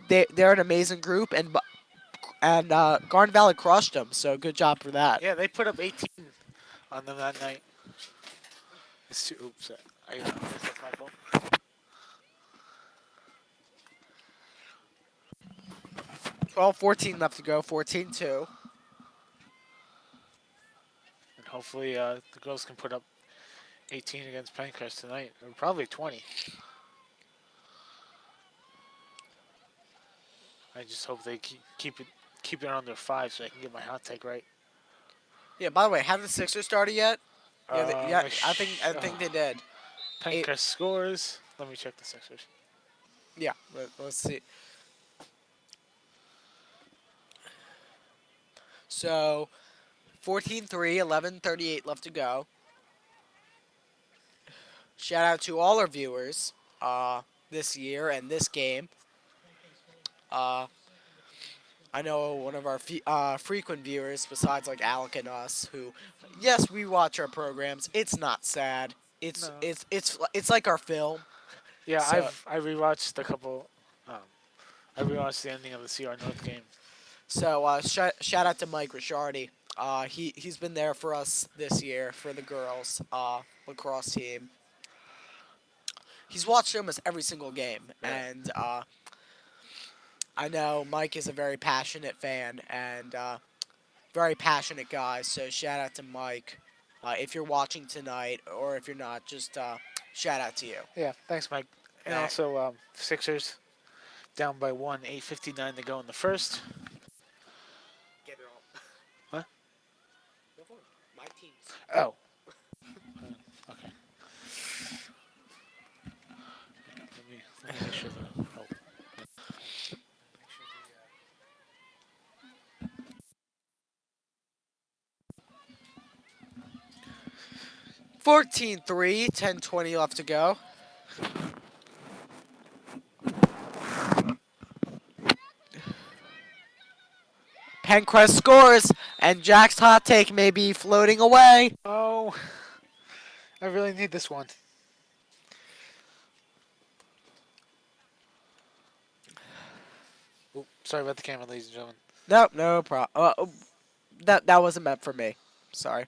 They're an amazing group, and Garnet Valley crushed them. So good job for that. Yeah, they put up 18 on them that night. Oops, I guess that's my fault. 12-14 left to go. 14-2. And hopefully the girls can put up 18 against Penncrest tonight, or probably 20. I just hope they keep it under 5 so I can get my hot take right. Yeah. By the way, have the Sixers started yet? Yeah. Yeah. I think they did. Penncrest scores. Let me check the Sixers. Yeah. Let's see. So, 14-3, 11:38 left to go. Shout out to all our viewers this year and this game. Uh, I know one of our frequent viewers, besides like Alec and us, who, yes, we watch our programs. It's not sad. It's No. it's like our film. Yeah, So I rewatched a couple. I rewatched the ending of the CR North game. shout out to Mike Ricciardi. He's been there for us this year for the girls lacrosse team. He's watched almost every single game, Yeah. and I know Mike is a very passionate fan, and very passionate guy. So shout out to Mike. If you're watching tonight, or if you're not, just shout out to you. Yeah, thanks, Mike. And That also, Sixers down by 1, 8:59 to go in the first. get it all. What? My team's. Oh. Okay. Let me make sure the. Oh. 14-3, 10:20 left to go. Penncrest scores, and Jack's hot take may be floating away. Oh. I really need this one. Oop, sorry about the camera, ladies and gentlemen. No problem. That wasn't meant for me. Sorry.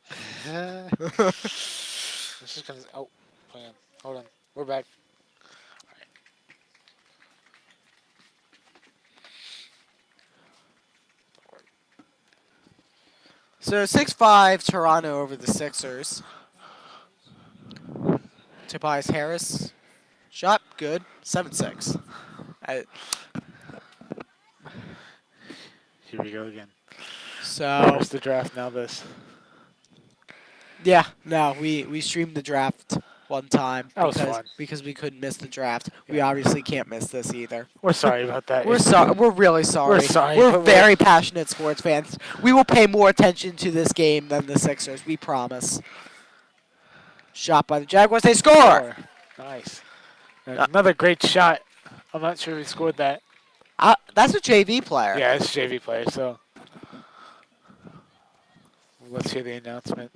This is gonna. Oh, hang on. Hold on. We're back. So 6-5 Toronto over the Sixers. Tobias Harris. Shot good. 7-6. Here we go again. So First the draft, now this. yeah, no, we streamed the draft one time That was fun. because we couldn't miss the draft. We Yeah. obviously can't miss this either. We're sorry about that. We're sorry. We're really sorry. We're sorry, We're but very passionate sports fans. We will pay more attention to this game than the Sixers. We promise. Shot by the Jaguars. They score. Nice. Another great shot. I'm not sure who scored that. That's a JV player. Yeah, it's a JV player, so. Let's hear the announcement.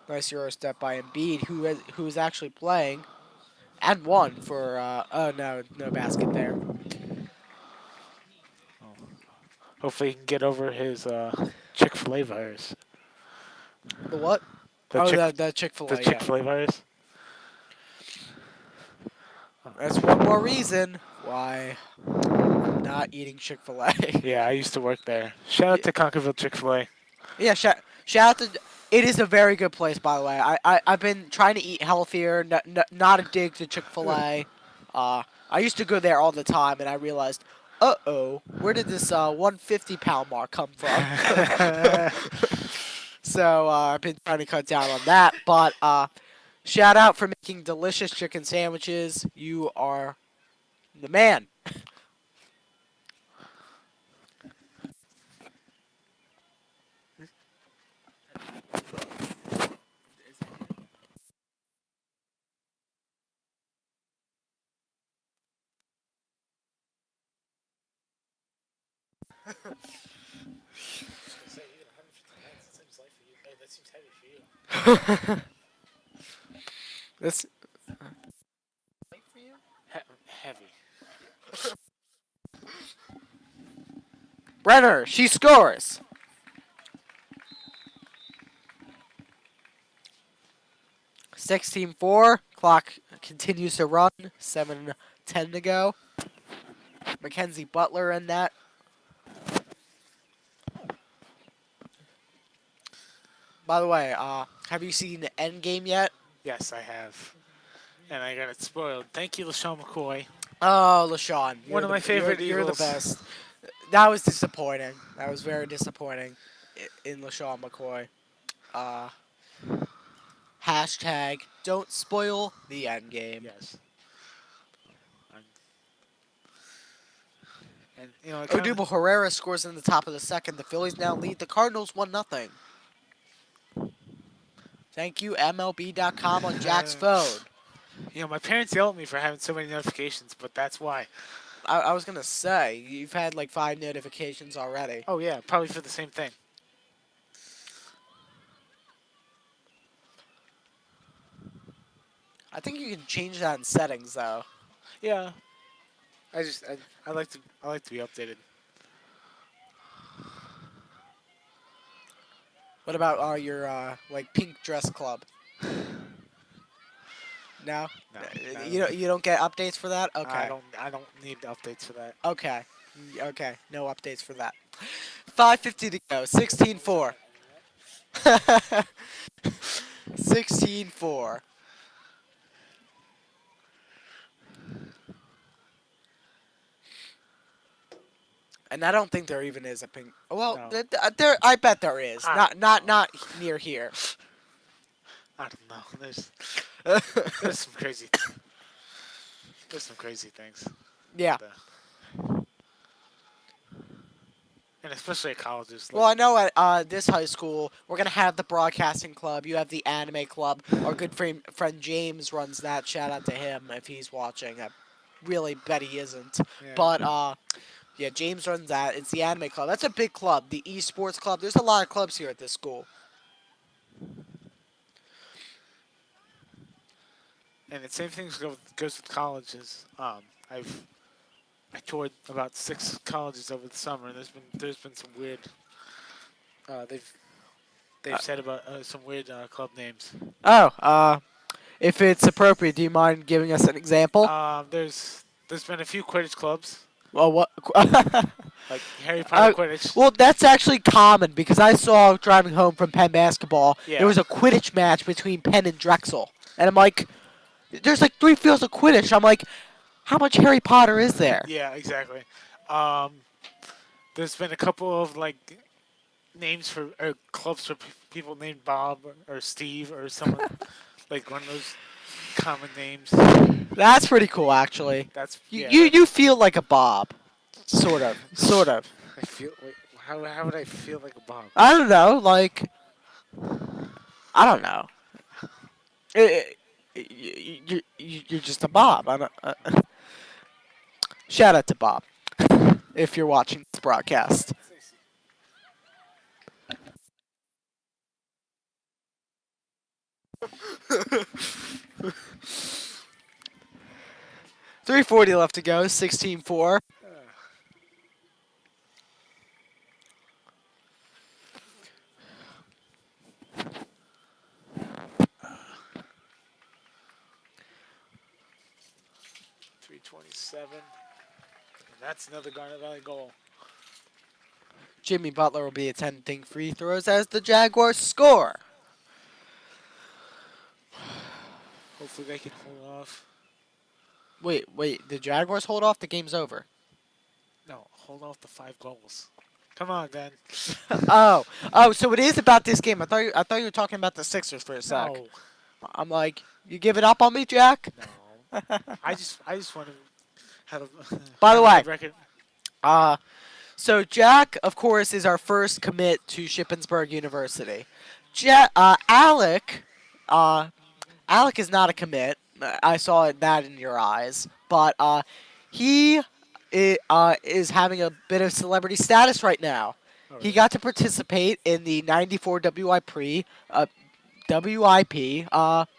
Nice Euro step by Embiid, who is actually playing, and won for. Oh no basket there. Hopefully he can get over his Chick-fil-A virus. The what? The Chick-fil-A. The Chick-fil-A virus? That's one more reason why I'm not eating Chick-fil-A. Yeah, I used to work there. Shout out to Conkerville Chick-fil-A. Yeah, shout out to. It is a very good place, by the way. I've been trying to eat healthier, not a dig to Chick-fil-A. I used to go there all the time, and I realized, where did this 150-pound mark come from? So I've been trying to cut down on that. But shout out for making delicious chicken sandwiches. You are the man. This Heavy. Brenner, she scores. (16-4). Clock continues to run. 7:10 to go. Mackenzie Butler in that. By the way, have you seen the end game yet? Yes, I have. And I got it spoiled. Thank you, LaShawn McCoy. Oh, LaShawn. One of my favorite You're the Eagles. best. That was disappointing. That was very disappointing in LaShawn McCoy. Hashtag don't spoil the end game. Yes. And you know, Odubel Herrera scores in the top of the second. The Phillies now lead the Cardinals 1-0. Thank you, MLB.com on Jack's phone. You know, my parents yell at me for having so many notifications, but that's why. I was going to say, you've had like 5 notifications already. Oh, yeah, probably for the same thing. I think you can change that in settings, though. Yeah. I like to be updated. What about your like pink dress club? No, No, no, you don't get updates for that. Okay, I don't need updates for that. okay, okay. No updates for that. 5:50 to go. 16-4. 16-4. And I don't think there even is a ping. Well, No, there. I bet there is. I Not don't not know. not near here. I don't know. There's some crazy there's some crazy things. Yeah. The, and especially at colleges. Well, Like I know at this high school we're gonna have the broadcasting club. You have the anime club. Our good friend James runs that. Shout out to him if he's watching. I really bet he isn't. But yeah. yeah, James runs that. It's the anime club. That's a big club. The esports club. There's a lot of clubs here at this school. And the same thing goes with colleges. I've I toured about 6 colleges over the summer, and there's been some weird. Uh, they've Uh, they've said about some weird club names. oh, if it's appropriate, do you mind giving us an example? There's been a few Quidditch clubs, Well, what? like Harry Potter Quidditch. Well, that's actually common because I saw driving home from Penn basketball. There Yeah, was a Quidditch match between Penn and Drexel, and I'm like, "There's like 3 fields of Quidditch." I'm like, "How much Harry Potter is there?" yeah, exactly. Um, there's been a couple of like names for clubs for people named Bob or Steve or someone like one of those common names. That's pretty cool, actually. That's You yeah. you, you feel like a Bob, sort of, sort of. I feel wait, how would I feel like a Bob? I don't know, like I don't know. You're just a Bob. I don't, shout out to Bob if you're watching this broadcast. 3:40 left to go. 16-4. 327. And that's another Garnet Valley goal. Jimmy Butler will be attempting free throws as the Jaguars score. Hopefully they can hold off. Wait. The Jaguars hold off. The game's over. No, hold off the 5 goals. Come on, then. Oh. So it is about this game. I thought you were talking about the Sixers for a sec. No, I'm like, you giving up on me, Jack? no. I just want to have a By the have a way, good record. So Jack, of course, is our first commit to Shippensburg University. Alec is not a commit. I saw that in your eyes, but he is having a bit of celebrity status right now. Oh, He really? got to participate in the '94 WIP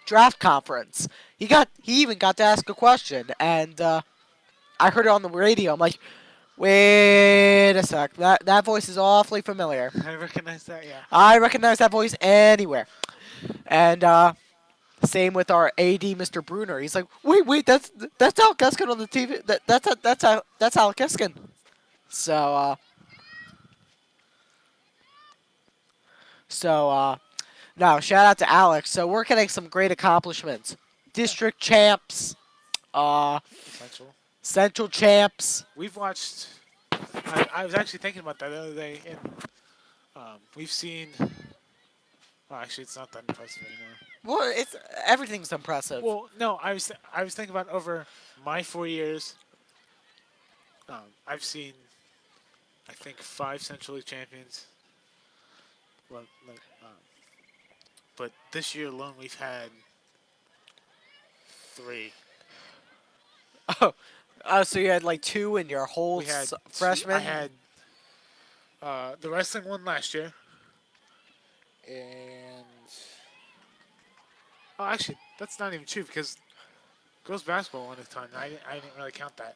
draft conference. He even got to ask a question, and I heard it on the radio. I'm like, wait a sec. That voice is awfully familiar. I recognize that. Yeah. I recognize that voice anywhere. And same with our AD, Mr. Bruner. He's like, wait, that's Al Keskin on the TV. That's Al Keskin. So no, shout out to Alex. So we're getting some great accomplishments. District champs, Essential. Central champs. We've watched. I was actually thinking about that the other day, and we've seen. Well, actually, it's not that impressive anymore. Well, it's everything's impressive. Well, no, I was thinking about over my 4 years. I've seen, I think, 5 Central League champions. Well, but this year alone, we've had 3. So you had like 2 in your whole We had freshman. I had the wrestling one last year, and oh, actually, that's not even true because girls basketball won a ton. I didn't really count that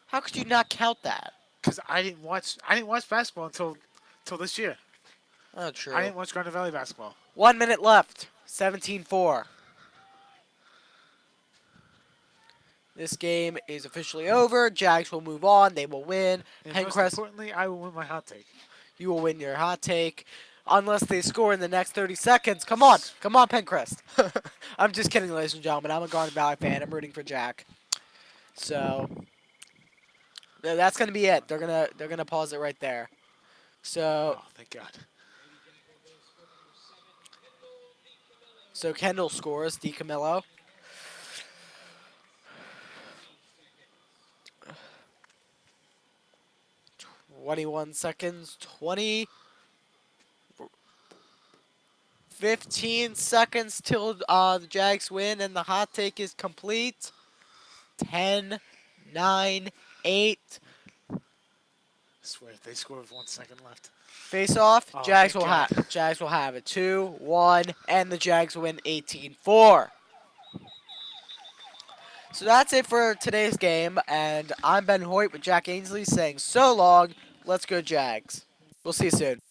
How could you not count that? because I didn't watch basketball until this year. Oh, true. I didn't watch Garnet Valley basketball. 1 minute left. 17-4. This game is officially over. Jags will move on. They will win. And most Penncrest, importantly, I will win my hot take. you will win your hot take. Unless they score in the next 30 seconds. Come on. Come on, Penncrest. I'm just kidding, ladies and gentlemen. I'm a Garnet Valley fan. I'm rooting for Jack. So that's gonna be it. They're gonna pause it right there. So Oh, thank God. so Kendall scores. DiCamillo. 21 seconds. 20. 15 seconds till the Jags win, and the hot take is complete. 10, 9, 8. I swear, if they score with 1 second left. Face off. Oh, Jags thank will God. have. Jags will have it. 2, 1, and the Jags win 18-4. So that's it for today's game, and I'm Ben Hoyt with Jack Ainsley saying so long. Let's go Jags. We'll see you soon.